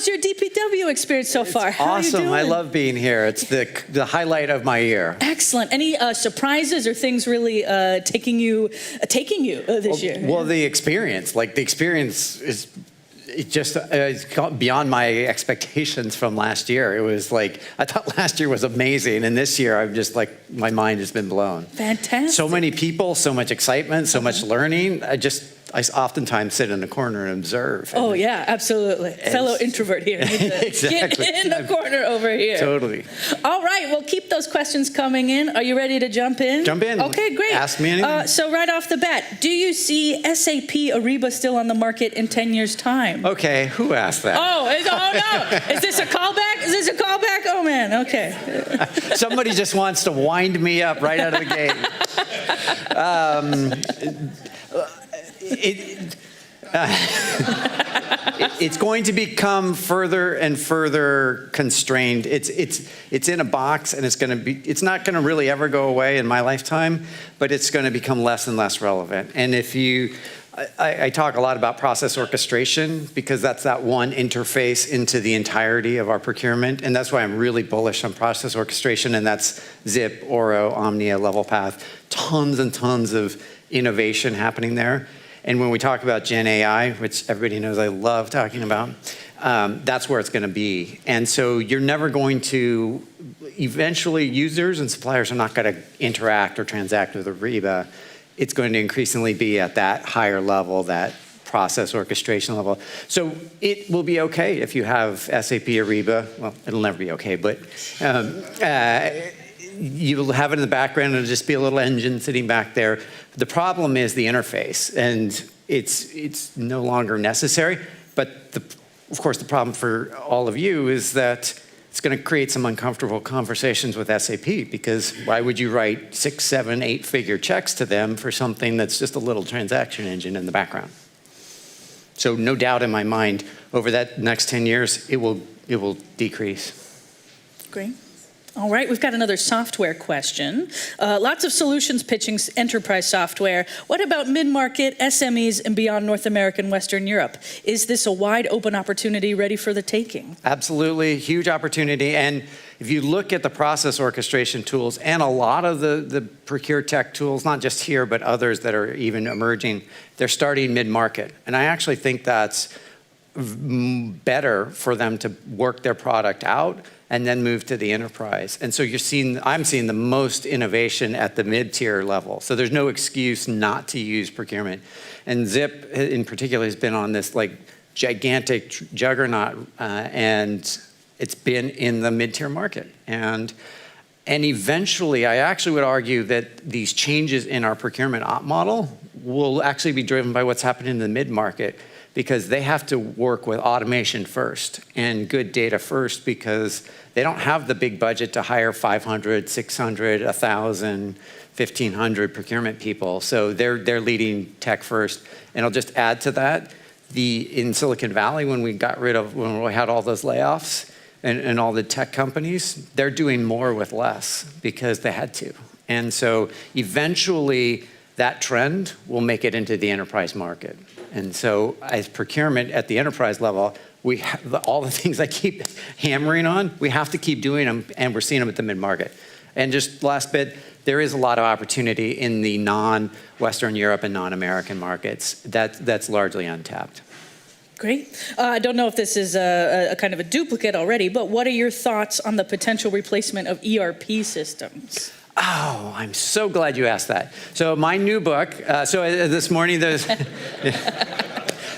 how's your DPW experience so far? How Awesome. are you doing? I love being here. It's the highlight of my year. Excellent. Any surprises or things really taking you this year? Well, the experience is it's gone beyond my expectations from last year. It was like, I thought last year was amazing, and this year I'm just like, my mind has been blown. Fantastic. So many people, so much excitement, so much learning. I oftentimes sit in the corner and observe. Oh, yeah, absolutely. Fellow introvert here. Exactly. Get in the corner over here. Totally. All right, well, keep those questions coming in. Are you ready to jump in? Jump in. Okay, great. Ask me anything. So right off the bat, do you see SAP Ariba still on the market in 10 years' time? Okay, who asked that? Oh no. Is this a callback? Oh, man, okay. Somebody just wants to wind me up right out of the gate. It's going to become further and further constrained. It's in a box, and it's not going to really ever go away in my lifetime, but it's going to become less and less relevant. And I talk a lot about process orchestration because that's that one interface into the entirety of our procurement, and that's why I'm really bullish on process orchestration, and that's Zip, Oro, Omnia, LevelPath, tons and tons of innovation happening there. And when we talk about Gen AI, which everybody knows I love talking about, that's where it's going to be. And so you're never going to, eventually users and suppliers are not going to interact or transact with Ariba. It's going to increasingly be at that higher level, that process orchestration level. So it will be okay if you have SAP Ariba. Well, it'll never be okay, but you'll have it in the background. It'll just be a little engine sitting back there. The problem is the interface, and it's no longer necessary. But of course, the problem for all of you is that it's going to create some uncomfortable conversations with SAP, because why would you write 6, 7, 8-figure checks to them for something that's just a little transaction engine in the background? So no doubt in my mind, over that next 10 years, it will decrease. Great. All right, we've got another software question. Lots of solutions pitching enterprise software. What about mid-market, SMEs, and beyond North America and Western Europe? Is this a wide open opportunity ready for the taking? Absolutely, huge opportunity. And if you look at the process orchestration tools and a lot of the procure tech tools, not just here, but others that are even emerging, they're starting mid-market. And I actually think that's better for them to work their product out and then move to the enterprise. And so I'm seeing the most innovation at the mid-tier level. So there's no excuse not to use procurement. And Zip in particular has been on this like gigantic juggernaut, and it's been in the mid-tier market. And eventually, I actually would argue that these changes in our procurement op model will actually be driven by what's happening in the mid-market, because they have to work with automation first and good data first, because they don't have the big budget to hire 500, 600, 1,000, 1,500 procurement people. So they're leading tech first. And I'll just add to that, in Silicon Valley, when we had all those layoffs and all the tech companies, they're doing more with less because they had to. And so eventually that trend will make it into the enterprise market. And so as procurement at the enterprise level, all the things I keep hammering on, we have to keep doing them, and we're seeing them at the mid-market. And just last bit, there is a lot of opportunity in the non-Western Europe and non-American markets that's largely untapped. Great. I don't know if this is a kind of a duplicate already, but what are your thoughts on the potential replacement of ERP systems? Oh, I'm so glad you asked that. So my new book, this morning there's...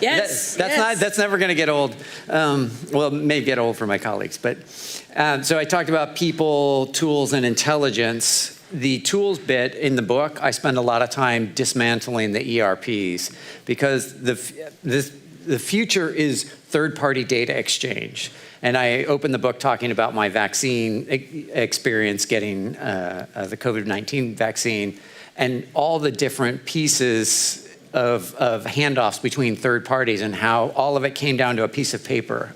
Yes, that's never going to get old. Well, it may get old for my colleagues, but so I talked about people, tools, and intelligence. The tools bit in the book, I spend a lot of time dismantling the ERPs, because the future is third-party data exchange. And I opened the book talking about my vaccine experience getting the COVID-19 vaccine, and all the different pieces of handoffs between third parties, and how all of it came down to a piece of paper,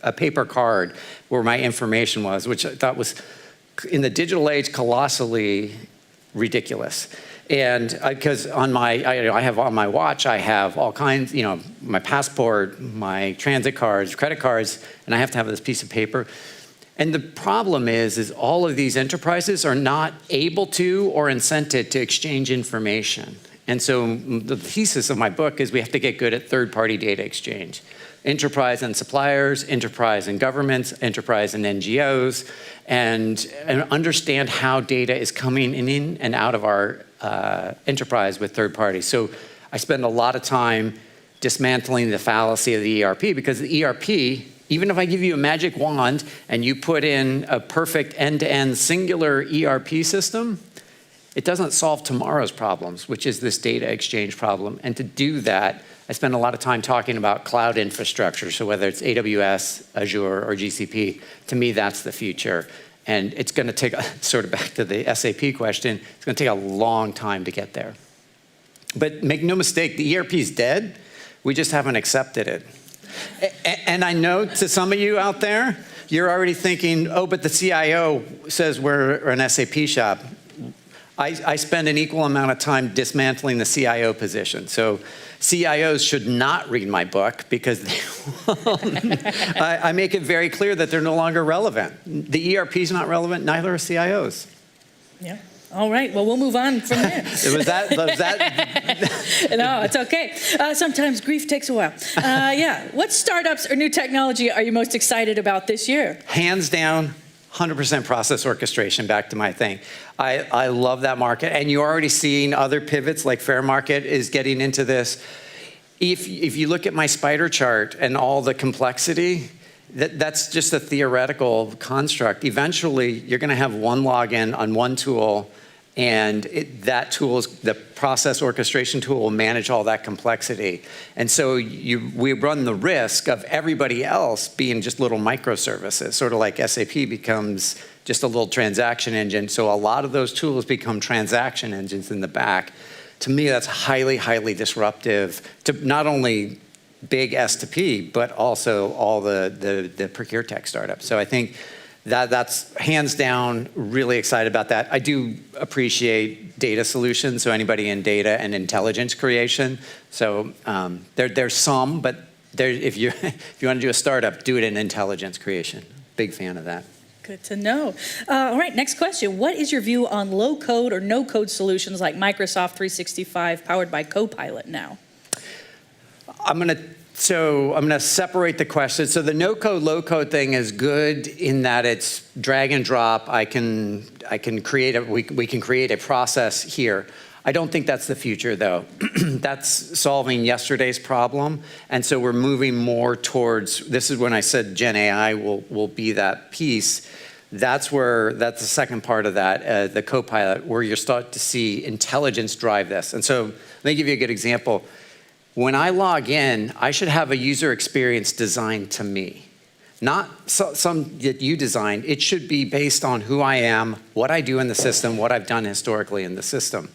a paper card where my information was, which I thought was, in the digital age, colossally ridiculous. And because I have on my watch, I have all kinds, my passport, my transit cards, credit cards, and I have to have this piece of paper. And the problem is all of these enterprises are not able to or incented to exchange information. And so the thesis of my book is we have to get good at third-party data exchange. Enterprise and suppliers, enterprise and governments, enterprise and NGOs, and understand how data is coming in and out of our enterprise with third parties. So I spend a lot of time dismantling the fallacy of the ERP, because the ERP, even if I give you a magic wand and you put in a perfect end-to-end singular ERP system, it doesn't solve tomorrow's problems, which is this data exchange problem. And to do that, I spend a lot of time talking about cloud infrastructure. So whether it's AWS, Azure, or GCP, to me, that's the future. And it's going to take, sort of back to the SAP question, it's going to take a long time to get there. But make no mistake, the ERP is dead. We just haven't accepted it. And I know to some of you out there, you're already thinking, oh, but the CIO says we're an SAP shop. I spend an equal amount of time dismantling the CIO position. So CIOs should not read my book because I make it very clear that they're no longer relevant. The ERP is not relevant, neither are CIOs. Yeah. All right. Well, we'll move on from there. Was that? No, it's okay. Sometimes grief takes a while. Yeah. What startups or new technology are you most excited about this year? Hands down, 100% process orchestration, back to my thing. I love that market. And you're already seeing other pivots, like Fair Market is getting into this. If you look at my spider chart and all the complexity, that's just a theoretical construct. Eventually, you're going to have one login on one tool, and that tool, the process orchestration tool, will manage all that complexity. And so we run the risk of everybody else being just little microservices, sort of like SAP becomes just a little transaction engine. So a lot of those tools become transaction engines in the back. To me, that's highly, highly disruptive to not only big S2P, but also all the procure tech startups. So I think that's hands down really excited about that. I do appreciate data solutions, so anybody in data and intelligence creation. So there's some, but if you want to do a startup, do it in intelligence creation. Big fan of that. Good to know. All right, next question. What is your view on low-code or no-code solutions like Microsoft 365 powered by Copilot now? I'm going to separate the question. So the no-code, low-code thing is good in that it's drag and drop. We can create a process here. I don't think that's the future, though. That's solving yesterday's problem. And so we're moving more towards, this is when I said Gen AI will be that piece. That's the second part of that, the Copilot, where you start to see intelligence drive this. And so let me give you a good example. When I log in, I should have a user experience designed to me. Not some that you designed. It should be based on who I am, what I do in the system, what I've done historically in the system.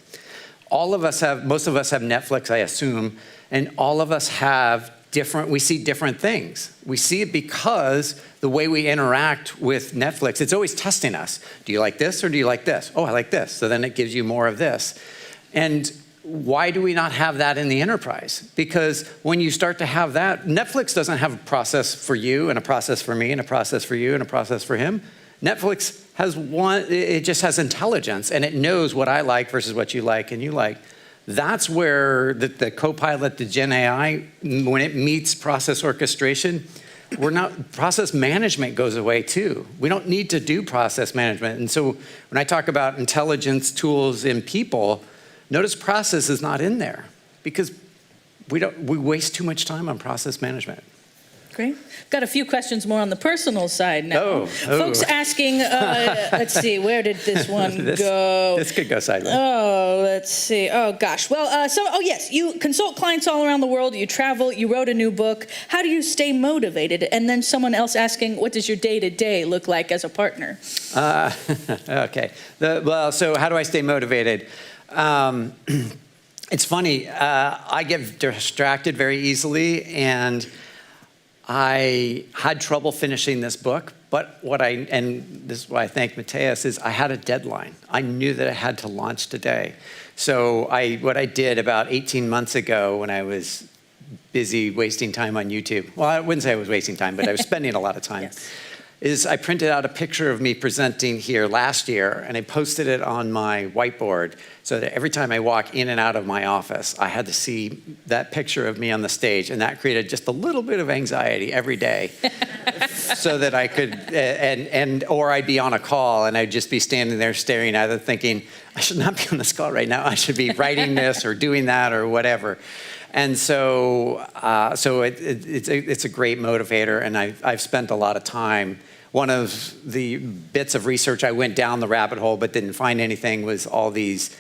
Most of us have Netflix, I assume, and all of us we see different things. We see it because the way we interact with Netflix, it's always testing us. Do you like this or do you like this? Oh, I like this. So then it gives you more of this. And why do we not have that in the enterprise? Because when you start to have that, Netflix doesn't have a process for you and a process for me and a process for you and a process for him. Netflix has it just has intelligence, and it knows what I like versus what you like and you like. That's where the Copilot, the Gen AI, when it meets process orchestration, process management goes away too. We don't need to do process management. And so when I talk about intelligence tools in people, notice process is not in there because we waste too much time on process management. Great. Got a few questions more on the personal side now. Oh. Folks asking, let's see, where did this one go? This could go sideways. Oh, let's see. Oh, gosh. Well, yes, you consult clients all around the world. You travel. You wrote a new book. How do you stay motivated? And then someone else asking, what does your day-to-day look like as a partner? Okay. So how do I stay motivated? It's funny. I get distracted very easily, and I had trouble finishing this book, But and this is why I thank Mateus, is I had a deadline. I knew that I had to launch today. So what I did about 18 months ago when I was busy wasting time on YouTube, well, I wouldn't say I was wasting time, but I was spending a lot of time, Yes. is I printed out a picture of me presenting here last year, and I posted it on my whiteboard so that every time I walk in and out of my office, I had to see that picture of me on the stage, and that created just a little bit of anxiety every day so that I could, or I'd be on a call, and I'd just be standing there staring at it thinking, I should not be on this call right now. I should be writing this or doing that or whatever. And so, it's a great motivator, and I've spent a lot of time. One of the bits of research I went down the rabbit hole but didn't find anything was all these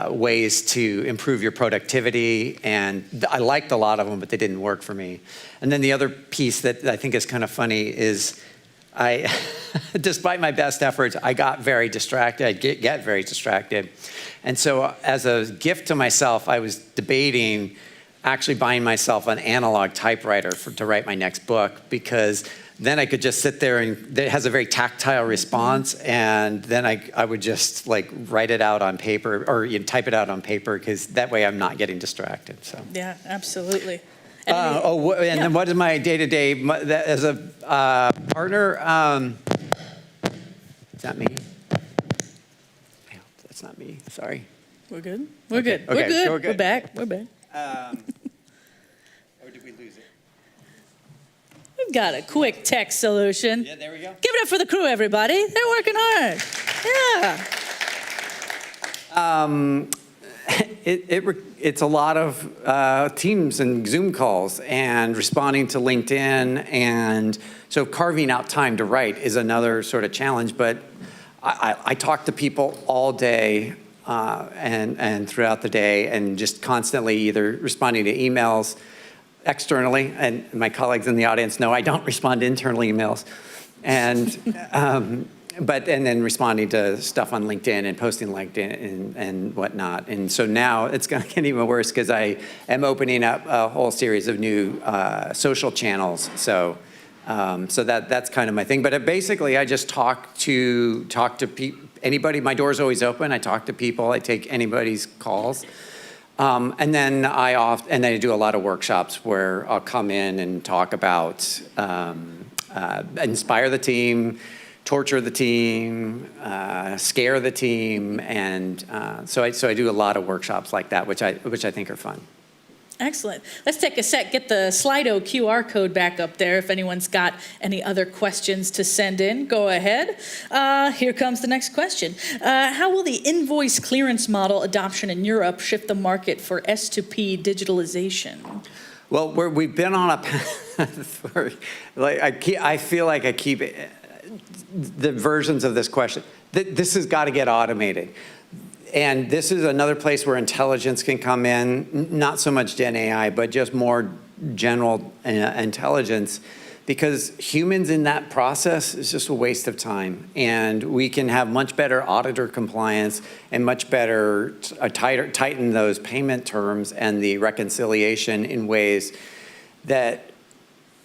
ways to improve your productivity, and I liked a lot of them, but they didn't work for me. And then the other piece that I think is kind of funny is despite my best efforts, I got very distracted. I get very distracted. And so as a gift to myself, I was debating actually buying myself an analog typewriter to write my next book, because then I could just sit there and it has a very tactile response, and then I would just like write it out on paper or type it out on paper, because that way I'm not getting distracted. So Yeah, absolutely. Then what is my day-to-day as a partner? Is that me? That's not me, sorry. We're good. We're good. Okay. We're good. We're good. We're back. We're back. Or did we lose it? We've got a quick tech solution. Yeah, there we go. Give it up for the crew, everybody. They're working hard. Yeah. It's a lot of Teams and Zoom calls and responding to LinkedIn, and so carving out time to write is another sort of challenge. But I talk to people all day and throughout the day, and just constantly either responding to emails externally, and my colleagues in the audience know I don't respond to internal emails, and and then responding to stuff on LinkedIn and posting LinkedIn and whatnot. And so now it's going to get even worse, because I am opening up a whole series of new social channels. So that's kind of my thing. But basically, I just talk to anybody. My door's always open. I talk to people. I take anybody's calls. And then I do a lot of workshops where I'll come in and talk about inspire the team, torture the team, scare the team, and so I do a lot of workshops like that, which I think are fun. Excellent. Let's take a sec, get the Slido QR code back up there. If anyone's got any other questions to send in, go ahead. Here comes the next question. How will the invoice clearance model adoption in Europe shift the market for S2P digitalization? Well, we've been on a path where, I feel like I keep the versions of this question. This has got to get automated. And this is another place where intelligence can come in, not so much Gen AI, but just more general intelligence, because humans in that process is just a waste of time. And we can have much better auditor compliance and much better tighten those payment terms and the reconciliation in ways that,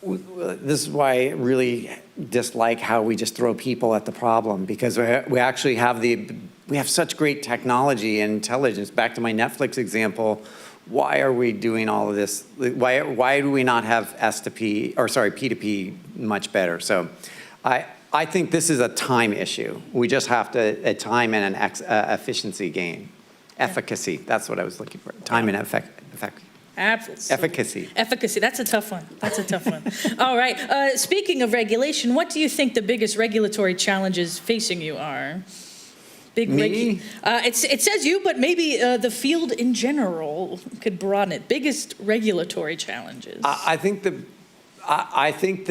this is why I really dislike how we just throw people at the problem, because we actually have we have such great technology and intelligence. Back to my Netflix example, why are we doing all of this? Why do we not have P2P much better? So I think this is a time issue. We just have a time and an efficiency gain. Efficacy, that's what I was looking for. Time and efficacy. Efficacy, that's a tough one. That's a tough one. All right, speaking of regulation, what do you think the biggest regulatory challenges facing you are? Me? It says you, but maybe the field in general could broaden it. Biggest regulatory challenges. I think the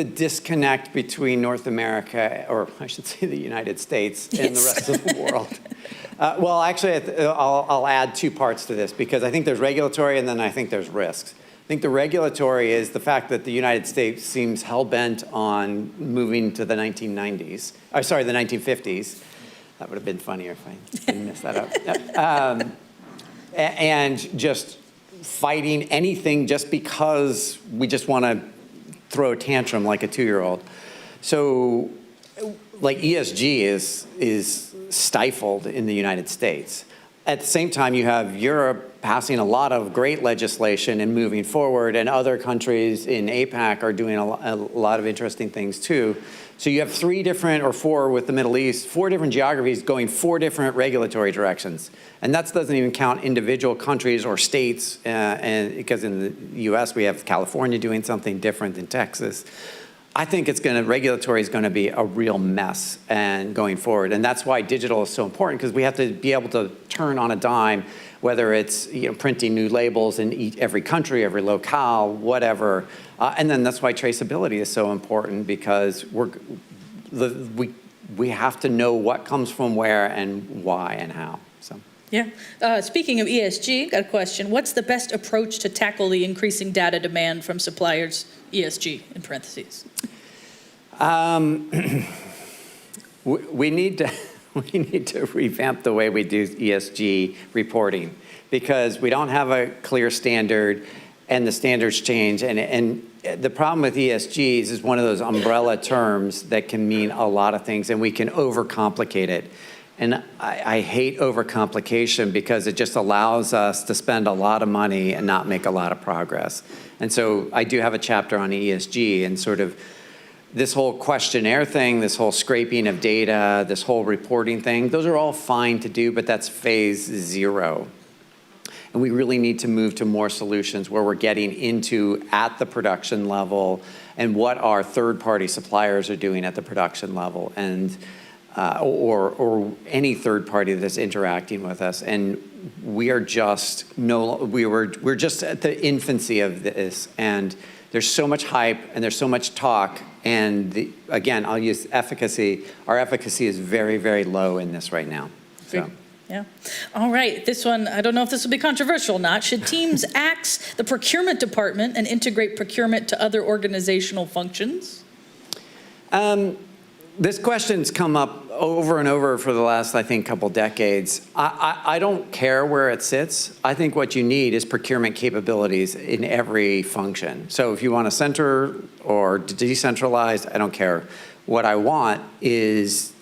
disconnect between North America, or I should say the United States, and the rest of the world. Well, actually, I'll add two parts to this, because I think there's regulatory and then I think there's risks. I think the regulatory is the fact that the United States seems hell-bent on moving to the 1950s. That would have been funnier if I didn't mess that up. And just fighting anything just because we just want to throw a tantrum like a 2-year-old. So like ESG is stifled in the United States. At the same time, you have Europe passing a lot of great legislation and moving forward, and other countries in APAC are doing a lot of interesting things too. So you have 3 different, or 4 with the Middle East, 4 different geographies going 4 different regulatory directions. And that doesn't even count individual countries or states, and because in the US we have California doing something different than Texas. I think regulatory is going to be a real mess and going forward. And that's why digital is so important, because we have to be able to turn on a dime, whether it's printing new labels in every country, every locale, whatever. And then that's why traceability is so important, because we have to know what comes from where and why and how. So. Yeah. Speaking of ESG, got a question. What's the best approach to tackle the increasing data demand from suppliers, ESG in parentheses? We need to revamp the way we do ESG reporting, because we don't have a clear standard, and the standards change. And the problem with ESGs is one of those umbrella terms that can mean a lot of things, and we can overcomplicate it. And I hate overcomplication, because it just allows us to spend a lot of money and not make a lot of progress. And so I do have a chapter on ESG, and sort of this whole questionnaire thing, this whole scraping of data, this whole reporting thing, those are all fine to do, but that's phase 0. And we really need to move to more solutions where we're getting into at the production level, and what our third-party suppliers are doing at the production level, and or any third party that's interacting with us. And we are just we're just at the infancy of this, and there's so much hype and there's so much talk, and again, I'll use efficacy. Our efficacy is very, very low in this right now. So. Yeah. All right. This one, I don't know if this will be controversial or not. Should teams axe the procurement department and integrate procurement to other organizational functions? This question's come up over and over for the last, I think, couple decades. I don't care where it sits. I think what you need is procurement capabilities in every function. So if you want to center or decentralized, I don't care. What I want is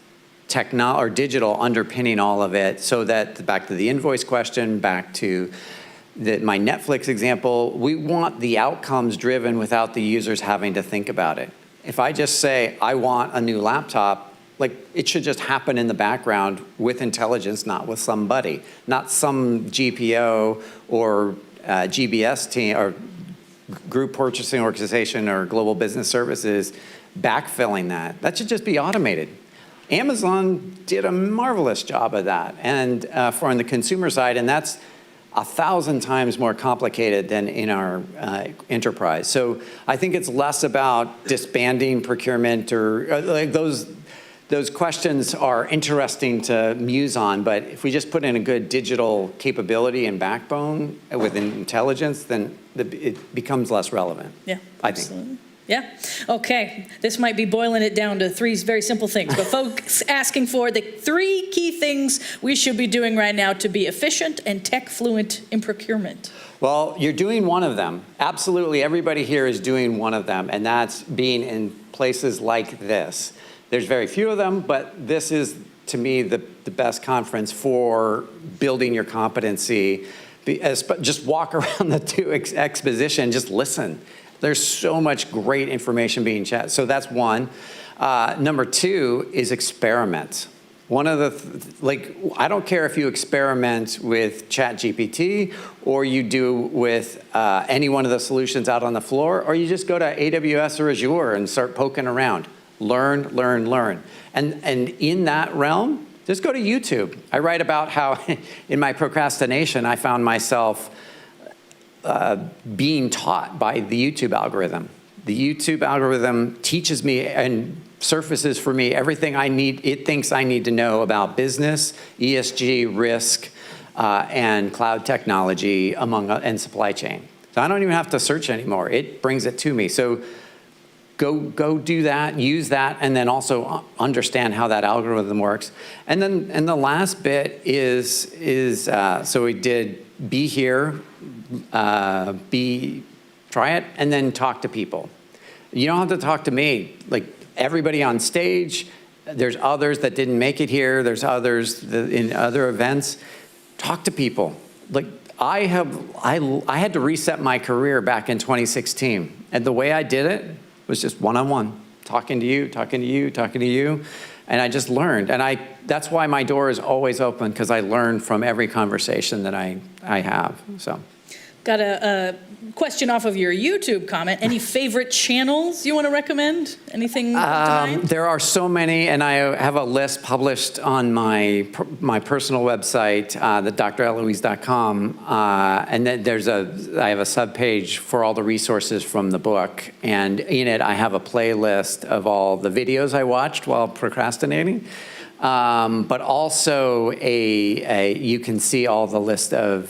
or digital underpinning all of it, so that, back to the invoice question, back to my Netflix example, we want the outcomes driven without the users having to think about it. If I just say, I want a new laptop, it should just happen in the background with intelligence, not with somebody, not some GPO or GBS team or group purchasing organization or global business services backfilling that. That should just be automated. Amazon did a marvelous job of that, and for on the consumer side, and that's 1,000 times more complicated than in our enterprise. So I think it's less about disbanding procurement, or those questions are interesting to muse on, but if we just put in a good digital capability and backbone with intelligence, then it becomes less relevant. Yeah, I absolutely. think. Yeah. Okay. This might be boiling it down to 3 very simple things, but folks asking for the 3 key things we should be doing right now to be efficient and tech fluent in procurement. Well, you're doing one of them. Absolutely, everybody here is doing one of them, and that's being in places like this. There's very few of them, but this is, to me, the best conference for building your competency. Just walk around the 2 exposition, just listen. There's so much great information being chatted. So that's one. Number 2 is experiment. One of the, I don't care if you experiment with ChatGPT, or you do with any one of the solutions out on the floor, or you just go to AWS or Azure and start poking around. Learn, learn, learn. And in that realm, just go to YouTube. I write about how in my procrastination, I found myself being taught by the YouTube algorithm. The YouTube algorithm teaches me and surfaces for me everything it thinks I need to know about business, ESG, risk, and cloud technology, and supply chain. So I don't even have to search anymore. It brings it to me. So go do that, use that, and then also understand how that algorithm works. And the last bit is so we did be here, try it, and then talk to people. You don't have to talk to me. Everybody on stage, There's others that didn't make it here. There's others in other events. Talk to people. Like I had to reset my career back in 2016. And the way I did it was just one-on-one, talking to you, talking to you, talking to you. And I just learned. And that's why my door is always open, because I learn from every conversation that I have, so. Got a question off of your YouTube comment. Any favorite channels you want to recommend? Anything to mind? There are so many, and I have a list published on my personal website, the drelouise.com, and then I have a subpage for all the resources from the book, and in it I have a playlist of all the videos I watched while procrastinating. But also you can see all the list of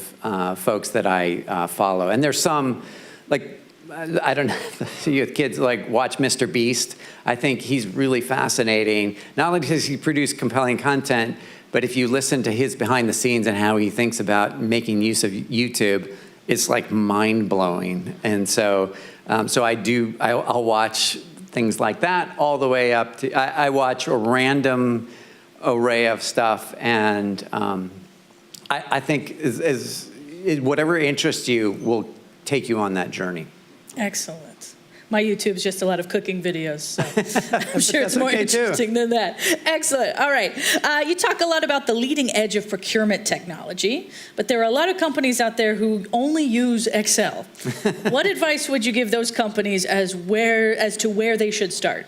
folks that I follow. And there's some, like, I don't know, you have kids like watch Mr. Beast. I think he's really fascinating, not only because he produced compelling content, but if you listen to his behind the scenes and how he thinks about making use of YouTube, it's like mind-blowing. And so, I'll watch things like that all the way up to, I watch a random array of stuff, and I think whatever interests you will take you on that journey. Excellent. My YouTube's just a lot of cooking videos, so I'm sure it's more interesting than that. Excellent. All right. You talk a lot about the leading edge of procurement technology, but there are a lot of companies out there who only use Excel. What advice would you give those companies as to where they should start?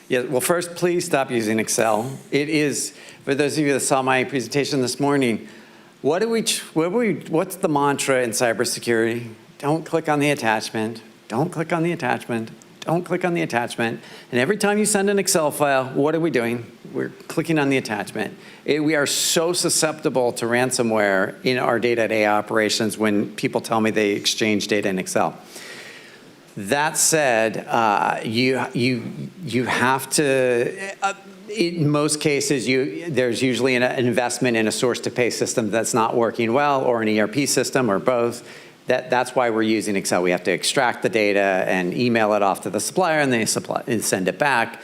Yeah, well, first, please stop using Excel. It is, for those of you that saw my presentation this morning, what's the mantra in cybersecurity? Don't click on the attachment. Don't click on the attachment. Don't click on the attachment. And every time you send an Excel file, what are we doing? We're clicking on the attachment. We are so susceptible to ransomware in our day-to-day operations when people tell me they exchange data in Excel. That said, you have to, in most cases, there's usually an investment in a source-to-pay system that's not working well, or an ERP system, or both. That's why we're using Excel. We have to extract the data and email it off to the supplier, and they send it back.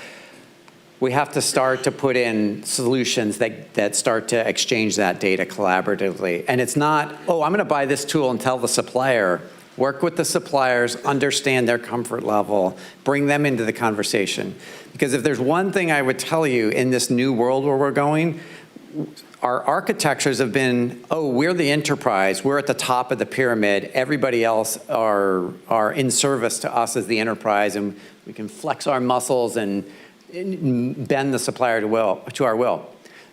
We have to start to put in solutions that start to exchange that data collaboratively. And it's not, oh, I'm going to buy this tool and tell the supplier. Work with the suppliers, understand their comfort level, bring them into the conversation. Because if there's one thing I would tell you in this new world where we're going, our architectures have been, oh, we're the enterprise, we're at the top of the pyramid, everybody else are in service to us as the enterprise, and we can flex our muscles and bend the supplier to our will.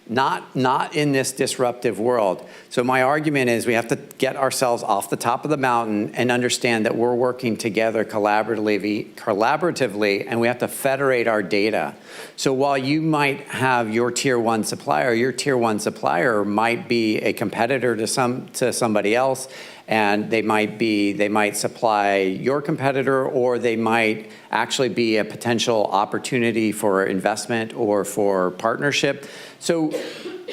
Not in this disruptive world. So my argument is we have to get ourselves off the top of the mountain and understand that we're working together collaboratively, and we have to federate our data. So while you might have your tier one supplier might be a competitor to somebody else, and they might supply your competitor, or they might actually be a potential opportunity for investment or for partnership. So,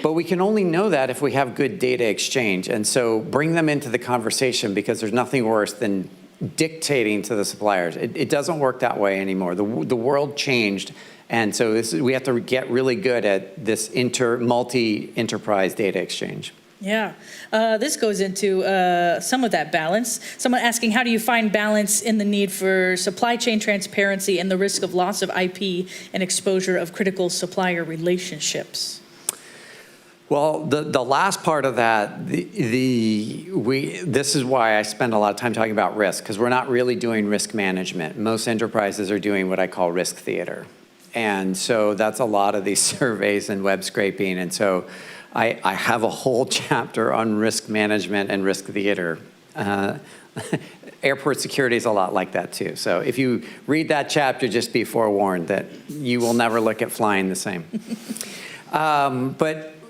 but we can only know that if we have good data exchange. And so bring them into the conversation, because there's nothing worse than dictating to the suppliers. It doesn't work that way anymore. The world changed. And so we have to get really good at this multi-enterprise data exchange. Yeah, this goes into some of that balance. Someone asking, how do you find balance in the need for supply chain transparency and the risk of loss of IP and exposure of critical supplier relationships? Well, the last part of that, this is why I spend a lot of time talking about risk, because we're not really doing risk management. Most enterprises are doing what I call risk theater. And so that's a lot of these surveys and web scraping. And so I have a whole chapter on risk management and risk theater. Airport security is a lot like that too. So if you read that chapter, just be forewarned that you will never look at flying the same.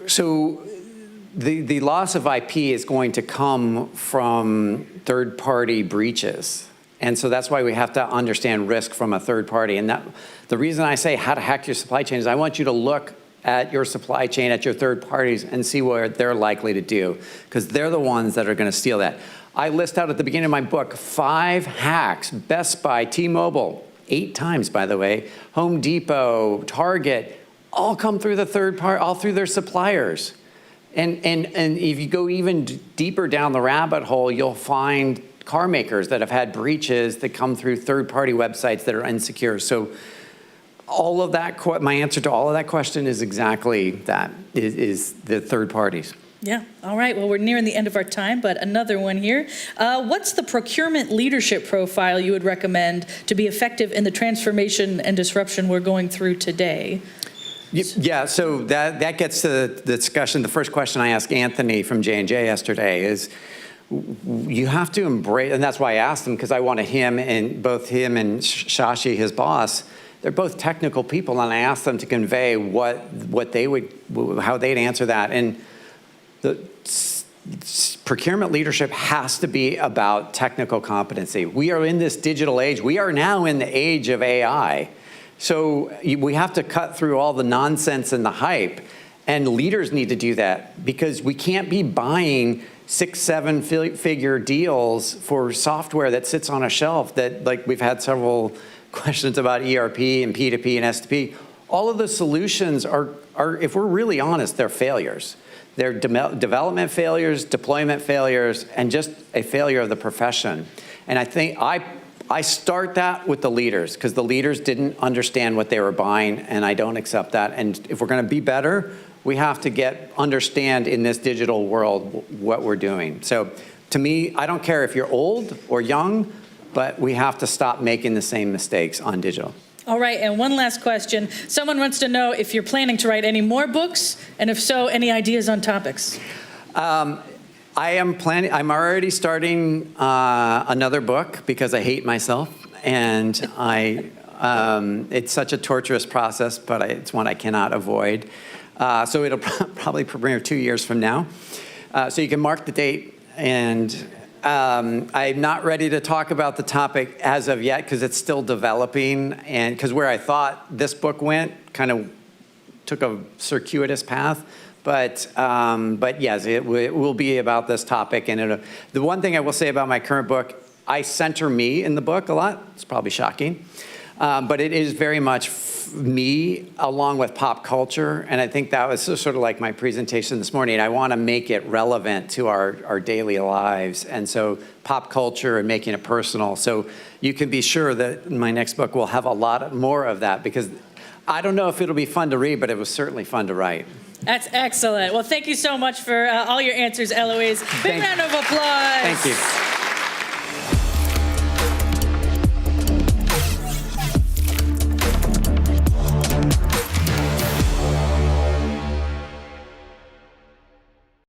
So the loss of IP is going to come from third-party breaches. And so that's why we have to understand risk from a third party. And the reason I say how to hack your supply chain is I want you to look at your supply chain, at your third parties, and see what they're likely to do, because they're the ones that are going to steal that. I list out at the beginning of my book 5 hacks: Best Buy, T-Mobile, 8 times, by the way, Home Depot, Target, all come through the third party, all through their suppliers. And if you go even deeper down the rabbit hole, you'll find car makers that have had breaches that come through third-party websites that are insecure. So all of that, my answer to all of that question is exactly that, is the third parties. Yeah. All right. Well, we're nearing the end of our time, but another one here. What's the procurement leadership profile you would recommend to be effective in the transformation and disruption we're going through today? Yeah, so that gets to the discussion. The first question I asked Anthony from J&J yesterday is, you have to embrace, and that's why I asked him, because I wanted both him and Shashi, his boss, they're both technical people, and I asked them to convey how they'd answer that. And the procurement leadership has to be about technical competency. We are in this digital age. We are now in the age of AI. So we have to cut through all the nonsense and the hype, and leaders need to do that, because we can't be buying 6-7 figure deals for software that sits on a shelf that, like, we've had several questions about ERP and P2P and S2P. All of the solutions are, if we're really honest, they're failures. They're development failures, deployment failures, and just a failure of the profession. And I think I start that with the leaders, because the leaders didn't understand what they were buying, and I don't accept that. And if we're going to be better, we have to understand in this digital world what we're doing. So to me, I don't care if you're old or young, but we have to stop making the same mistakes on digital. All right, and one last question. Someone wants to know if you're planning to write any more books, and if so, any ideas on topics? I'm already starting another book, because I hate myself, and it's such a torturous process, but it's one I cannot avoid. So it'll probably premiere 2 years from now. So you can mark the date, and I'm not ready to talk about the topic as of yet, because it's still developing, and because where I thought this book went kind of took a circuitous path. But yes, it will be about this topic. And the one thing I will say about my current book, I center me in the book a lot. It's probably shocking. But it is very much me along with pop culture. And I think that was sort of like my presentation this morning. I want to make it relevant to our daily lives. And so pop culture and making it personal. So you can be sure that my next book will have a lot more of that, because I don't know if it'll be fun to read, but it was certainly fun to write. That's excellent. Well, thank you so much for all your answers, Elouise. Big round of applause. Thank you.